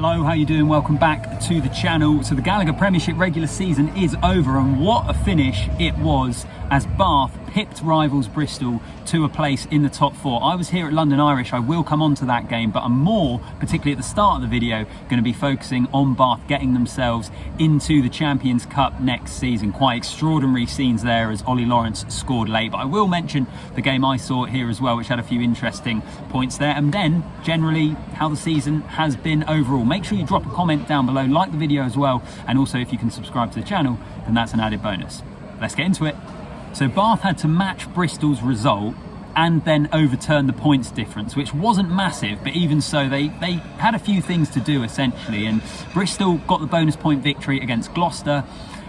Hello, how you doing? Welcome back to the channel. So the Gallagher Premiership regular season is over, and what a finish it was as Bath pipped rivals Bristol to a place in the top four. I was here at London Irish. I will come on to that game, but I'm more, particularly at the start of the video, going to be focusing on Bath getting themselves into the Champions Cup next season. Quite extraordinary scenes there as Ollie Lawrence scored late, but I will mention the game I saw here as well, which had a few interesting points there, and then generally how the season has been overall. Make sure you drop a comment down below, like the video as well, and also if you can subscribe to the channel, then that's an added bonus. Let's get into it. So Bath had to match Bristol's result and then overturn the points difference, which wasn't massive, but even so they had a few things to do essentially, and Bristol got the bonus point victory against Gloucester,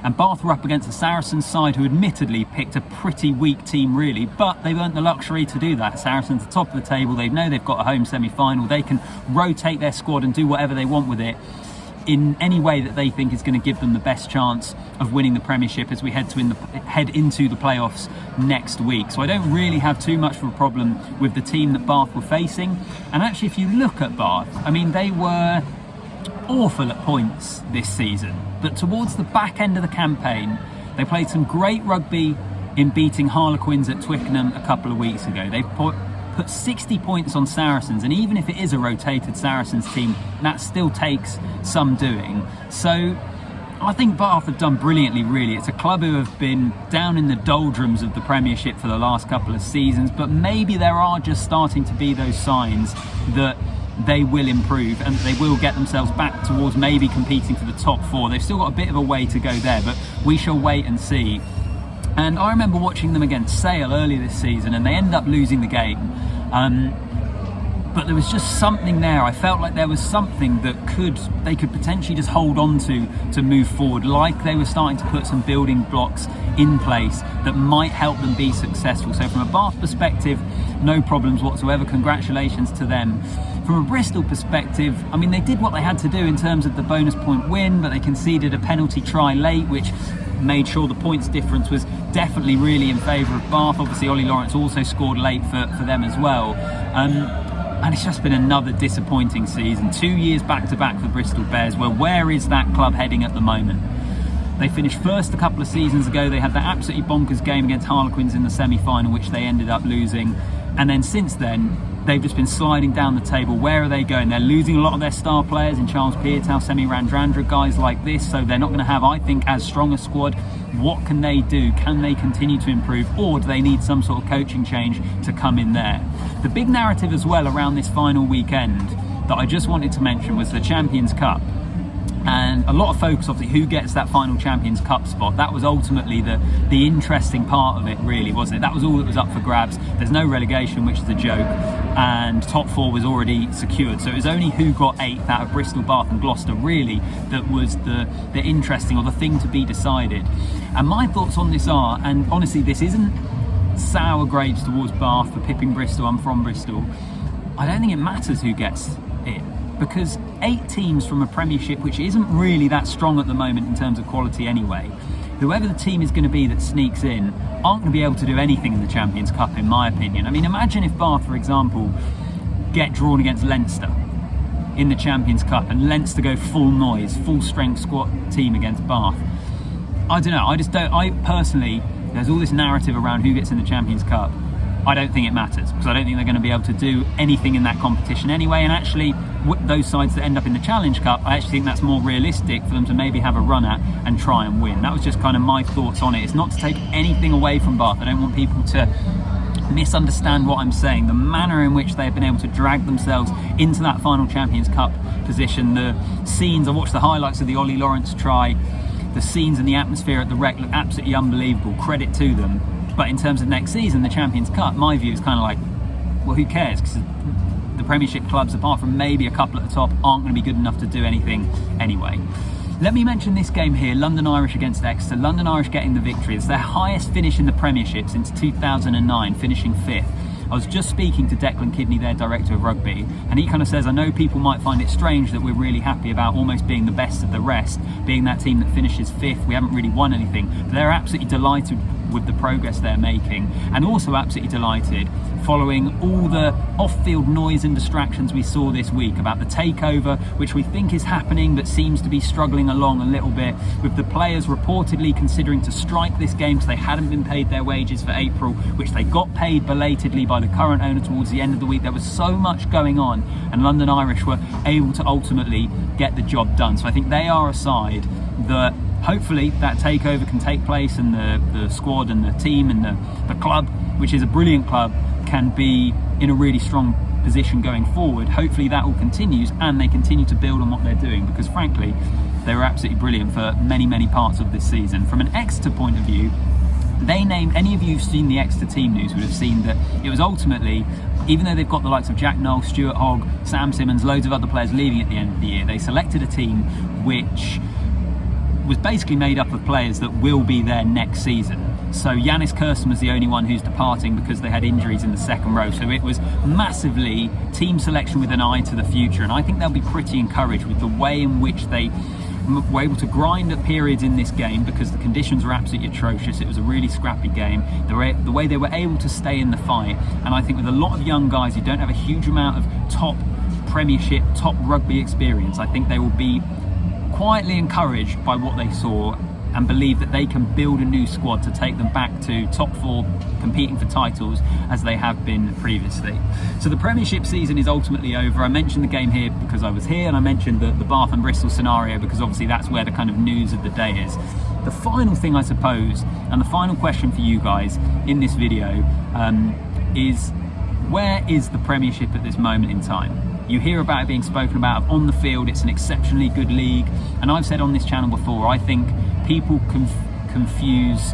and Bath were up against the Saracens side, who admittedly picked a pretty weak team really, but they've earned the luxury to do that. Saracens are top of the table, they know they've got a home semi-final, they can rotate their squad and do whatever they want with it in any way that they think is going to give them the best chance of winning the Premiership as we head into the playoffs next week. So I don't really have too much of a problem with the team that Bath were facing. And actually, if you look at Bath, I mean, they were awful at points this season, but towards the back end of the campaign, they played some great rugby in beating Harlequins at Twickenham a couple of weeks ago. They put 60 points on Saracens, and even if it is a rotated Saracens team, that still takes some doing. So I think Bath have done brilliantly really. It's a club who have been down in the doldrums of the Premiership for the last couple of seasons, but maybe there are just starting to be those signs that they will improve and they will get themselves back towards maybe competing for the top four. They've still got a bit of a way to go there, but we shall wait and see. And I remember watching them against Sale earlier this season, and they ended up losing the game. But there was just something there. I felt like there was something that they could potentially just hold on to move forward, like they were starting to put some building blocks in place that might help them be successful. So from a Bath perspective, no problems whatsoever. Congratulations to them. From a Bristol perspective, I mean, they did what they had to do in terms of the bonus point win, but they conceded a penalty try late, which made sure the points difference was definitely really in favour of Bath. Obviously, Ollie Lawrence also scored late for them as well. And it's just been another disappointing season. 2 years back-to-back for Bristol Bears. Where is that club heading at the moment? They finished first a couple of seasons ago. They had that absolutely bonkers game against Harlequins in the semi-final, which they ended up losing. And then since then, they've just been sliding down the table. Where are they going? They're losing a lot of their star players in Charles Piatow, Semi Randrandra, guys like this. So they're not going to have, I think, as strong a squad. What can they do? Can they continue to improve, or do they need some sort of coaching change to come in there? The big narrative as well around this final weekend that I just wanted to mention was the Champions Cup. And a lot of focus, obviously, who gets that final Champions Cup spot. That was ultimately the interesting part of it, really, wasn't it? That was all that was up for grabs. There's no relegation, which is a joke, and top four was already secured. So it was only who got eighth out of Bristol, Bath and Gloucester, really, that was the interesting, or the thing to be decided. And my thoughts on this are, and honestly, this isn't sour grapes towards Bath for pipping Bristol. I'm from Bristol. I don't think it matters who gets it, because 8 teams from a Premiership, which isn't really that strong at the moment in terms of quality anyway, whoever the team is going to be that sneaks in aren't going to be able to do anything in the Champions Cup, in my opinion. I mean, imagine if Bath, for example, get drawn against Leinster in the Champions Cup, and Leinster go full noise, full strength squad team against Bath. I don't know, I personally, there's all this narrative around who gets in the Champions Cup. I don't think it matters, because I don't think they're going to be able to do anything in that competition anyway. And actually, those sides that end up in the Challenge Cup, I actually think that's more realistic for them to maybe have a run at and try and win. That was just kind of my thoughts on it. It's not to take anything away from Bath. I don't want people to misunderstand what I'm saying. The manner in which they've been able to drag themselves into that final Champions Cup position, the scenes, I watched the highlights of the Ollie Lawrence try, the scenes and the atmosphere at the Rec look absolutely unbelievable. Credit to them. But in terms of next season, the Champions Cup, my view is kind of like, well, who cares? Because the Premiership clubs, apart from maybe a couple at the top, aren't going to be good enough to do anything anyway. Let me mention this game here, London Irish against Exeter. London Irish getting the victory. It's their highest finish in the Premiership since 2009, finishing 5th. I was just speaking to Declan Kidney, their director of rugby, and he kind of says, I know people might find it strange that we're really happy about almost being the best of the rest, being that team that finishes 5th. We haven't really won anything, but they're absolutely delighted with the progress they're making, and also absolutely delighted following all the off-field noise and distractions we saw this week about the takeover, which we think is happening but seems to be struggling along a little bit, with the players reportedly considering to strike this game because they hadn't been paid their wages for April, which they got paid belatedly by the current owner towards the end of the week. There was so much going on, and London Irish were able to ultimately get the job done. So I think they are a side that hopefully that takeover can take place, and the squad and the team and the club, which is a brilliant club, can be in a really strong position going forward. Hopefully that all continues and they continue to build on what they're doing, because frankly they were absolutely brilliant for many parts of this season. From an Exeter point of view, they named, any of you who've seen the Exeter team news would have seen that it was ultimately, even though they've got the likes of Jack Knoll, Stuart Hogg, Sam Simmons, loads of other players leaving at the end of the year, they selected a team which was basically made up of players that will be there next season. So Yanis Kirsten was the only one who's departing because they had injuries in the second row. So it was massively team selection with an eye to the future, and I think they'll be pretty encouraged with the way in which they were able to grind at periods in this game, because the conditions were absolutely atrocious. It was a really scrappy game. The way they were able to stay in the fight, and I think with a lot of young guys who don't have a huge amount of top Premiership, top rugby experience, I think they will be quietly encouraged by what they saw and believe that they can build a new squad to take them back to top four, competing for titles as they have been previously. So the Premiership season is ultimately over. I mentioned the game here because I was here, and I mentioned the Bath and Bristol scenario because obviously that's where the kind of news of the day is. The final thing, I suppose, and the final question for you guys in this video is, where is the Premiership at this moment in time? You hear about it being spoken about on the field. It's an exceptionally good league, and I've said on this channel before, I think people confuse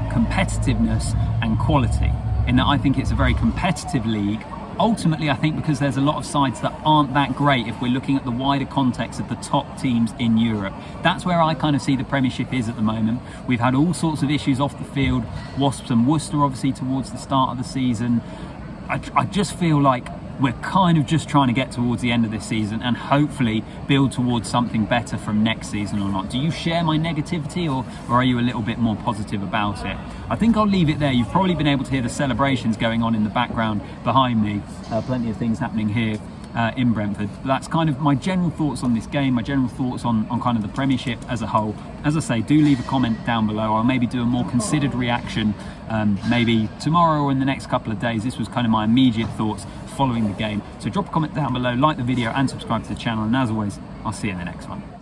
competitiveness and quality, in that I think it's a very competitive league. Ultimately, I think because there's a lot of sides that aren't that great if we're looking at the wider context of the top teams in Europe. That's where I kind of see the Premiership is at the moment. We've had all sorts of issues off the field, Wasps and Worcester obviously towards the start of the season. I just feel like we're kind of just trying to get towards the end of this season and hopefully build towards something better from next season, or not. Do you share my negativity, or are you a little bit more positive about it? I think I'll leave it there. You've probably been able to hear the celebrations going on in the background behind me. Plenty of things happening here in Brentford. But that's kind of my general thoughts on this game, my general thoughts on kind of the Premiership as a whole. As I say, do leave a comment down below. I'll maybe do a more considered reaction maybe tomorrow or in the next couple of days. This was kind of my immediate thoughts following the game. So drop a comment down below, like the video and subscribe to the channel, and as always, I'll see you in the next one.